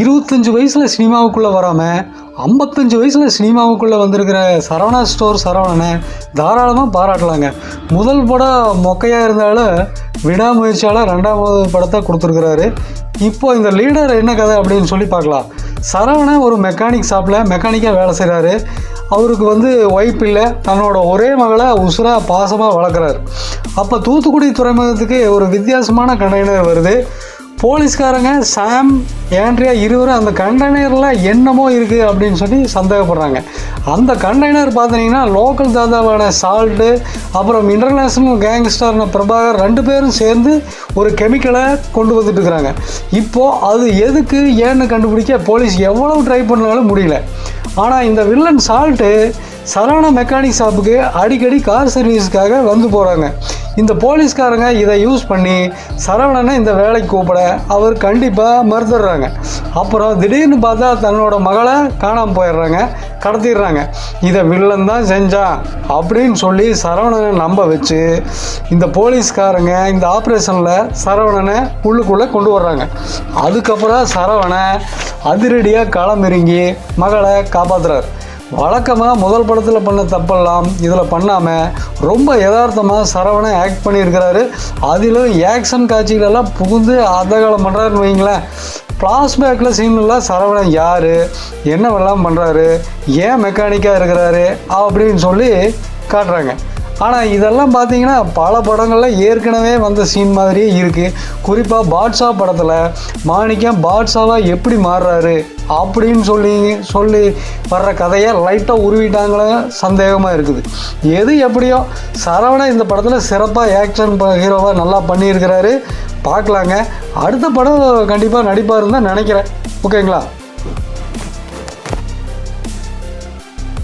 25 வயசில் சினிமாவுக்குள்ளே வராமல் 55 வயசில் சினிமாவுக்குள்ளே வந்திருக்கிற சரவணா ஸ்டோர் சரவணனை தாராளமாக பாராட்டலாங்க. முதல் படம் மொக்கையாக இருந்தாலும் விடாமுயற்சியால் 2வது படத்தை கொடுத்துருக்குறாரு. இப்போது இந்த லீடர் என்ன கதை அப்படின்னு சொல்லி பார்க்கலாம். சரவணன் ஒரு மெக்கானிக் ஷாப்பில் மெக்கானிக்காக வேலை செய்கிறாரு. அவருக்கு ஒய்ஃப் இல்லை, தன்னோட ஒரே மகளை உசுராக பாசமாக வளர்க்குறாரு. அப்போ தூத்துக்குடி துறைமுகத்துக்கு ஒரு வித்தியாசமான கண்டெய்னர் வருது. போலீஸ்காரங்க சாம், ஆண்ட்ரியா இருவரும் அந்த கண்டெய்னரில் என்னமோ இருக்குது அப்படின்னு சொல்லி சந்தேகப்படுறாங்க. அந்த கண்டெய்னர் பார்த்தீங்கன்னா லோக்கல் தாதாவான சால்ட்டு, அப்புறம் இன்டர்நேஷ்னல் கேங்ஸ்டர்ன பிரபாகர் 2 பேரும் சேர்ந்து ஒரு கெமிக்கலை கொண்டு வந்துட்டு இருக்கிறாங்க. இப்போது அது எதுக்கு ஏன்னு கண்டுபிடிக்க போலீஸ் எவ்வளவு ட்ரை பண்ணாலும் முடியல. ஆனால் இந்த வில்லன் சால்ட்டு சரவணா மெக்கானிக் ஷாப்புக்கு அடிக்கடி கார் சர்வீஸுக்காக போகிறாங்க. இந்த போலீஸ்காரங்க இதை யூஸ் பண்ணி சரவணனை இந்த வேலைக்கு கூப்பிட அவர் கண்டிப்பாக மறுத்துடுறாங்க. அப்புறம் திடீர்னு பார்த்தா தன்னோட மகளை காணாமல் போயிடுறாங்க, கடத்திடுறாங்க. இதை வில்லன் தான் செஞ்சான் அப்படின்னு சொல்லி சரவணனை நம்ப வச்சு இந்த போலீஸ்காரங்க இந்த ஆப்ரேஷனில் சரவணனை உள்ளுக்குள்ளே கொண்டு வர்றாங்க. அதுக்கப்புறம் சரவணை அதிரடியாக களமிறங்கி மகளை காப்பாற்றுறார். வழக்கமாக முதல் படத்தில் பண்ண தப்பெல்லாம் இதில் பண்ணாமல் ரொம்ப யதார்த்தமாக சரவணன் ஆக்ட் பண்ணியிருக்கிறாரு. அதிலும் ஆக்ஷன் காட்சிகளெல்லாம் புகுந்து அதகாலம் பண்ணுறாருன்னு வைங்களேன். ஃப்ளாஷ்பேக்கில் சீன்லாம் சரவணன் யார், என்னவெல்லாம் பண்ணுறாரு, ஏன் மெக்கானிக்காக இருக்கிறாரு அப்படின்னு சொல்லி காட்டுறாங்க. ஆனால் இதெல்லாம் பார்த்தீங்கன்னா பல படங்களில் ஏற்கனவே வந்த சீன் மாதிரியே இருக்குது. குறிப்பாக பாட்ஷா படத்தில் மாணிக்கம் பாட்ஷாவாக எப்படி மாறுறாரு அப்படின்னு சொல்லி வர்ற கதையை லைட்டாக உருவிட்டாங்களே சந்தேகமாக இருக்குது. எது எப்படியோ சரவணன் இந்த படத்தில் சிறப்பாக ஆக்ஷன் ஹீரோவாக நல்லா பண்ணியிருக்கிறாரு. பார்க்கலாங்க. அடுத்த படம் கண்டிப்பாக நடிப்பாருன்னு தான் நினைக்கிறேன். ஓகேங்களா?